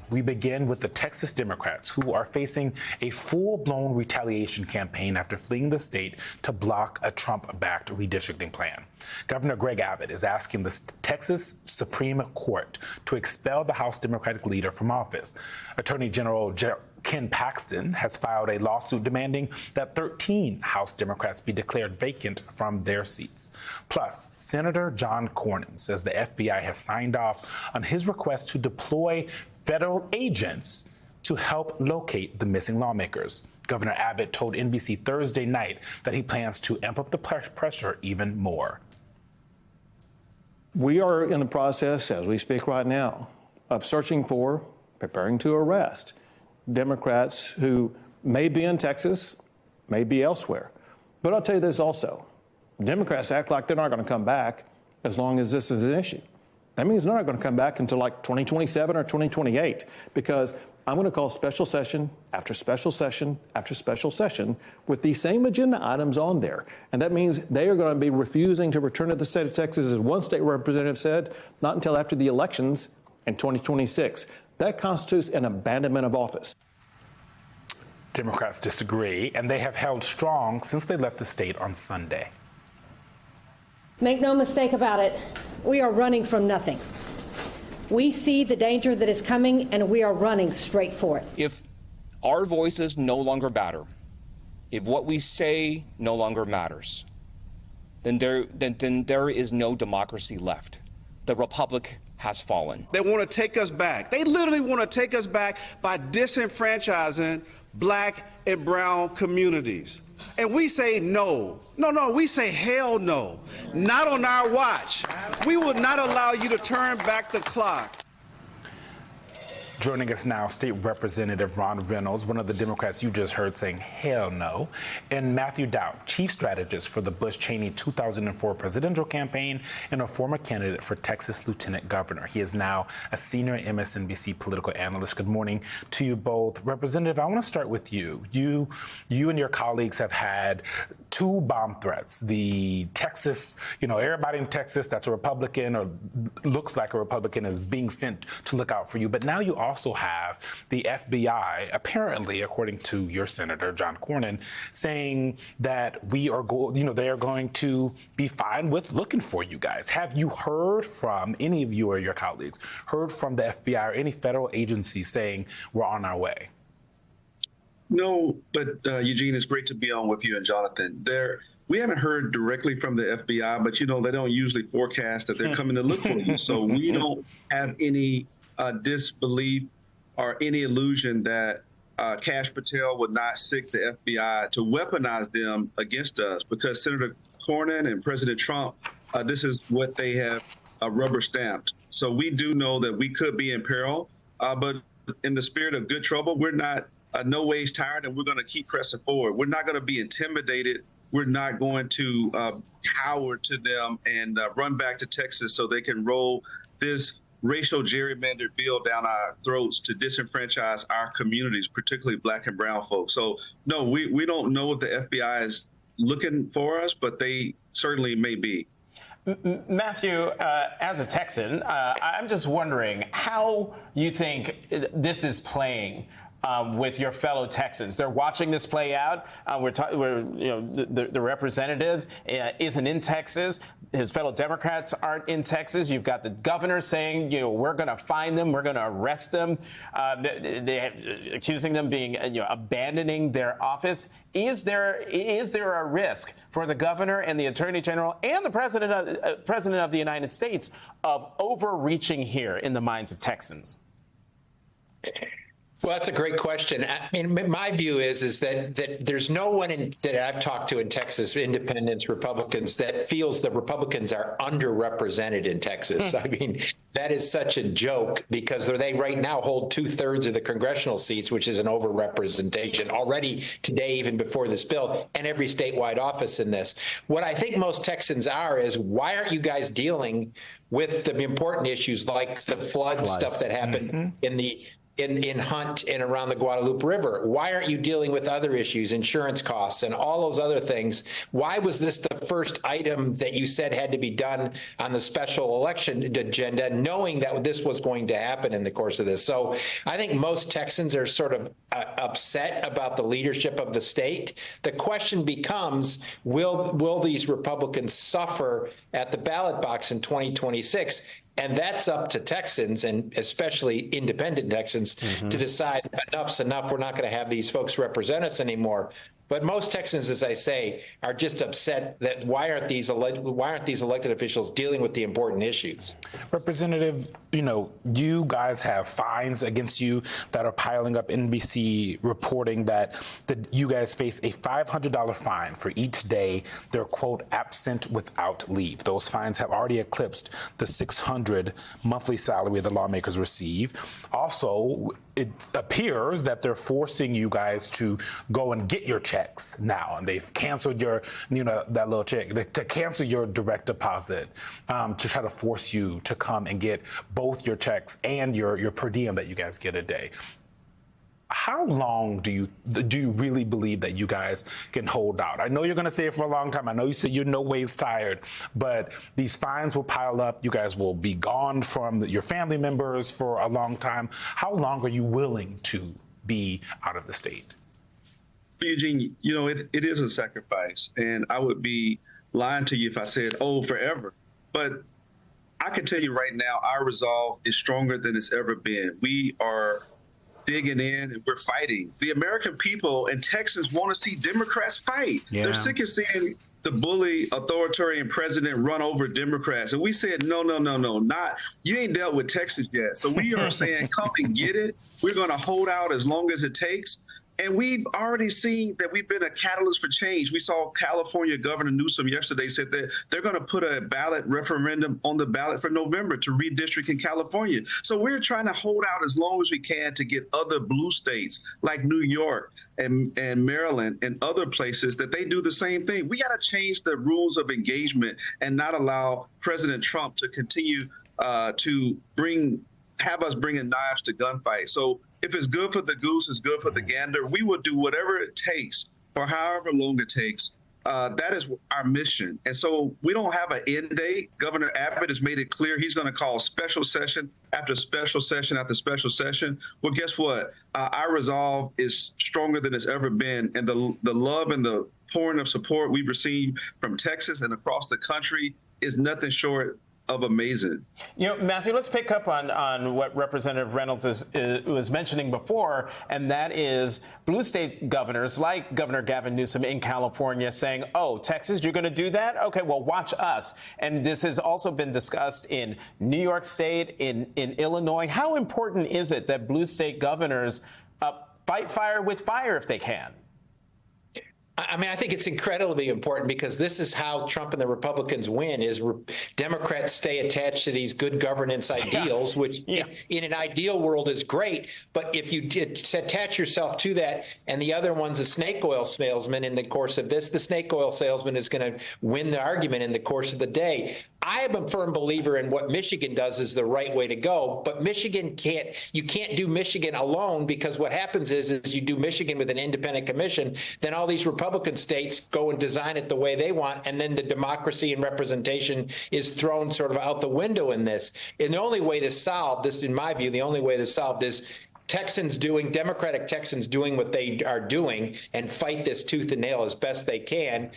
We begin with the Texas Democrats, who are facing a full-blown retaliation campaign after fleeing the state to block a Trump-backed redistricting plan. Governor Greg Abbott is asking the Texas Supreme Court to expel the House Democratic leader from office. Attorney General Ken Paxton has filed a lawsuit demanding that 13 House Democrats be declared vacant from their seats. Plus, Senator John Cornyn says the FBI has signed off on his request to deploy federal agents to help locate the missing lawmakers. Governor Abbott told NBC Thursday night that he plans to amp up the pressure even more. We are in the process, as we speak right now, of searching for, preparing to arrest Democrats who may be in Texas, may be elsewhere. But I'll tell you this also. Democrats act like they're not going to come back as long as this is an issue. That means they're not going to come back until like 2027 or 2028, because I'm going to call special session after special session after special session with these same agenda items on there. And that means they are going to be refusing to return to the state of Texas, as one state representative said, not until after the elections in 2026. That constitutes an abandonment of office. Democrats disagree, and they have held strong since they left the state on Sunday. Make no mistake about it, we are running from nothing. We see the danger that is coming, and we are running straight for it. If our voices no longer matter, if what we say no longer matters, then there is no democracy left. The republic has fallen. They want to take us back. They literally want to take us back by disenfranchising Black and brown communities. And we say no. No, we say hell no. Not on our watch. We will not allow you to turn back the clock. Joining us now, State Representative Ron Reynolds, one of the Democrats you just heard saying hell no, and Matthew Dowd, Chief Strategist for the Bush-Cheney 2004 presidential campaign and a former candidate for Texas Lieutenant Governor. He is now a senior MSNBC political analyst. Good morning to you both. Representative, I want to start with you. You and your colleagues have had two bomb threats. The Texas, everybody in Texas that's a Republican or looks like a Republican is being sent to look out for you. But now you also have the FBI, apparently, according to your Senator John Cornyn, saying that they are going to be fine with looking for you guys. Have you heard from any of you or your colleagues, heard from the FBI or any federal agency saying we're on our way? No, but Eugene, it's great to be on with you and Jonathan. We haven't heard directly from the FBI, but they don't usually forecast that they're coming to look for you. So we don't have any disbelief or any illusion that Kash Patel would not seek the FBI to weaponize them against us, because Senator Cornyn and President Trump, this is what they have rubber stamped. So we do know that we could be in peril, but in the spirit of good trouble, we're not no ways tired, and we're going to keep pressing forward. We're not going to be intimidated. We're not going to cower to them and run back to Texas so they can roll this racial gerrymandered bill down our throats to disenfranchise our communities, particularly Black and brown folks. So, no, we don't know if the FBI is looking for us, but they certainly may be. Matthew, as a Texan, I'm just wondering how you think this is playing with your fellow Texans. They're watching this play out. The representative isn't in Texas. His fellow Democrats aren't in Texas. You've got the governor saying, we're going to find them, we're going to arrest them. They accusing them being, abandoning their office. Is there a risk for the governor and the attorney general and the president of the United States of overreaching here in the minds of Texans? Well, that's a great question. I mean, my view is that there's no one that I've talked to in Texas, independents, Republicans, that feels the Republicans are underrepresented in Texas. I mean, that is such a joke, because they right now hold 2/3 of the congressional seats, which is an overrepresentation already today, even before this bill, and every statewide office in this. What I think most Texans are is, why aren't you guys dealing with the important issues like the flood stuff that happened in in Hunt and around the Guadalupe River? Why aren't you dealing with other issues, insurance costs and all those other things? Why was this the first item that you said had to be done on the special election agenda, knowing that this was going to happen in the course of this? So I think most Texans are sort of upset about the leadership of the state. The question becomes, will these Republicans suffer at the ballot box in 2026? And that's up to Texans, and especially independent Texans, to decide enough's enough. We're not going to have these folks represent us anymore. But most Texans, as I say, are just upset that why aren't these elected officials dealing with the important issues? Representative, you guys have fines against you that are piling up. NBC reporting that you guys face a $500 fine for each day they're, quote, absent without leave. Those fines have already eclipsed the $600 monthly salary the lawmakers receive. Also, it appears that they're forcing you guys to go and get your checks now, and they've canceled your, that little check, to cancel your direct deposit, to try to force you to come and get both your checks and your per diem that you guys get a day. How long do you really believe that you guys can hold out? I know you're going to say it for a long time. I know you said you're no ways tired, but these fines will pile up. You guys will be gone from your family members for a long time. How long are you willing to be out of the state? Eugene, it is a sacrifice, and I would be lying to you if I said, forever. But I can tell you right now, our resolve is stronger than it's ever been. We are digging in and we're fighting. The American people and Texans want to see Democrats fight. Yeah. They're sick of seeing the bully authoritarian president run over Democrats. And we said, no, you ain't dealt with Texas yet. So we are saying, come and get it. We're going to hold out as long as it takes. And we've already seen that we've been a catalyst for change. We saw California Governor Newsom yesterday said that they're going to put a ballot referendum on the ballot for November to redistrict in California. So we're trying to hold out as long as we can to get other blue states like New York and Maryland and other places that they do the same thing. We got to change the rules of engagement and not allow President Trump to continue to have us bringing knives to gunfights. So if it's good for the goose, it's good for the gander. We will do whatever it takes for however long it takes. That is our mission. And so we don't have an end date. Governor Abbott has made it clear he's going to call special session after special session after special session. Well, guess what? Our resolve is stronger than it's ever been. And the love and the pouring of support we've received from Texas and across the country is nothing short of amazing. Matthew, let's pick up on what Representative Reynolds was mentioning before, and that is blue state governors like Governor Gavin Newsom in California saying, Texas, you're going to do that? Okay, well, watch us. And this has also been discussed in New York State, in Illinois. How important is it that blue state governors fight fire with fire if they can? I mean, I think it's incredibly important because this is how Trump and the Republicans win, is Democrats stay attached to these good governance ideals, which in an ideal world is great. But if you attach yourself to that and the other one's a snake oil salesman in the course of this, the snake oil salesman is going to win the argument in the course of the day. I am a firm believer in what Michigan does is the right way to go, but you can't do Michigan alone, because what happens is you do Michigan with an independent commission, then all these Republican states go and design it the way they want, and then the democracy and representation is thrown sort of out the window in this. And the only way to solve this, in my view, is Democratic Texans doing what they are doing and fight this tooth and nail as best they can.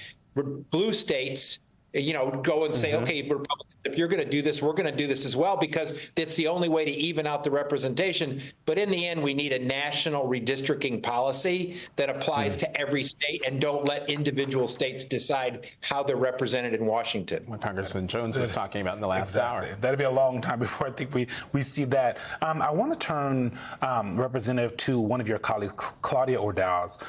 Blue states, go and say, okay, Republicans, if you're going to do this, we're going to do this as well, because it's the only way to even out the representation. But in the end, we need a national redistricting policy that applies to every state, and don't let individual states decide how they're represented in Washington. What Congressman Jones was talking about in the last hour. That'll be a long time before I think we see that. I want to turn, Representative, to one of your colleagues, Claudia Ordaz,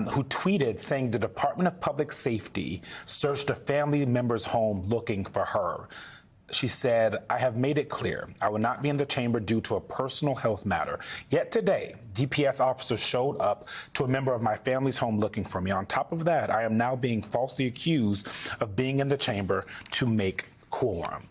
who tweeted saying the Department of Public Safety searched a family member's home looking for her. She said, I have made it clear I will not be in the chamber due to a personal health matter. Yet today, DPS officers showed up to a member of my family's home looking for me. On top of that, I am now being falsely accused of being in the chamber to make quorum.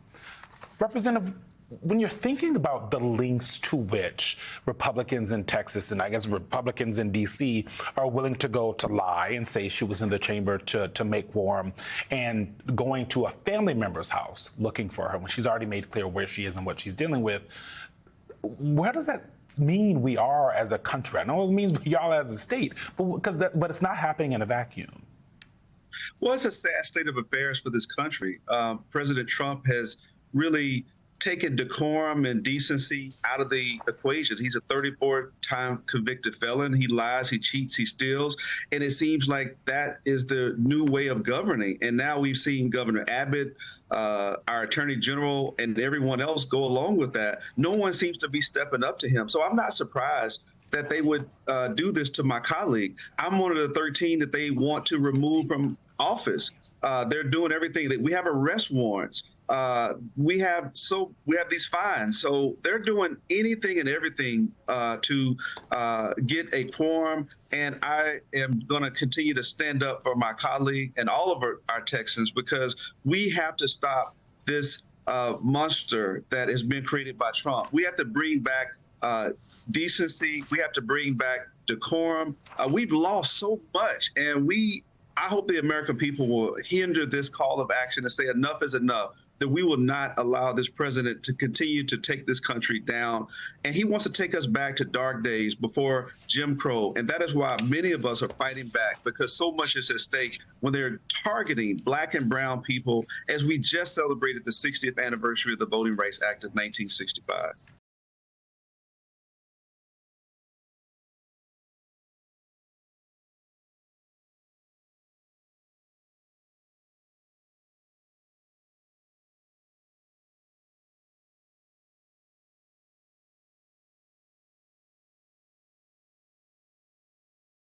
Representative when you're thinking about the lengths to which Republicans in Texas and I guess Republicans in D.C. are willing to go to lie and say she was in the chamber to make quorum and going to a family member's house looking for her when she's already made clear where she is and what she's dealing with, where does that mean we are as a country? I know it means we are as a state, but it's not happening in a vacuum. Well, it's a sad state of affairs for this country. President Trump has really taken decorum and decency out of the equation. He's a 34-time convicted felon. He lies, he cheats, he steals. And it seems like that is the new way of governing. And now we've seen Governor Abbott, our Attorney General, and everyone else go along with that. No one seems to be stepping up to him. So I'm not surprised that they would do this to my colleague. I'm one of the 13 that they want to remove from office. They're doing everything. That we have arrest warrants. We have these fines. So they're doing anything and everything to get a quorum. And I am going to continue to stand up for my colleague and all of our Texans, because we have to stop this monster that has been created by Trump. We have to bring back decency. We have to bring back decorum. We've lost so much, and I hope the American people will hinder this call of action and say enough is enough, that we will not allow this president to continue to take this country down. And he wants to take us back to dark days before Jim Crow. And that is why many of us are fighting back, because so much is at stake when they're targeting Black and brown people, as we just celebrated the 60th anniversary of the Voting Rights Act of 1965.